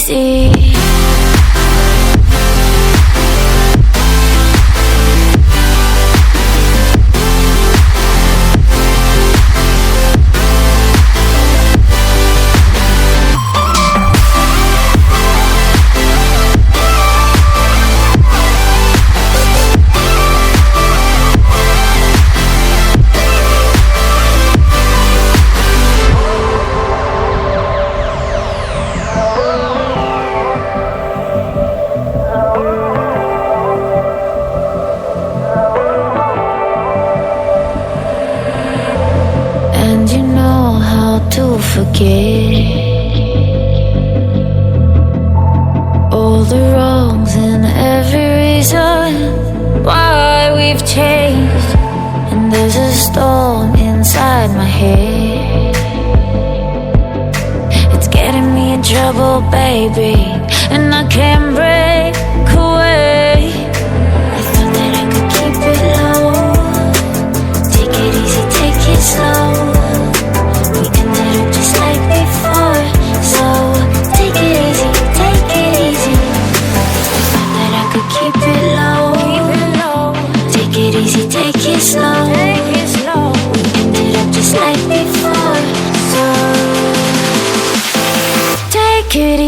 easy. And you know how to forget all the wrongs and every reason why we've changed. And there's a storm inside my head, it's getting me in trouble, baby, and I can't break away. I thought that I could keep it low, take it easy, take it slow. We ended up just like before, so take it easy, take it easy. I thought that I could keep it low, take it easy, take it slow. We ended up just like before, so take it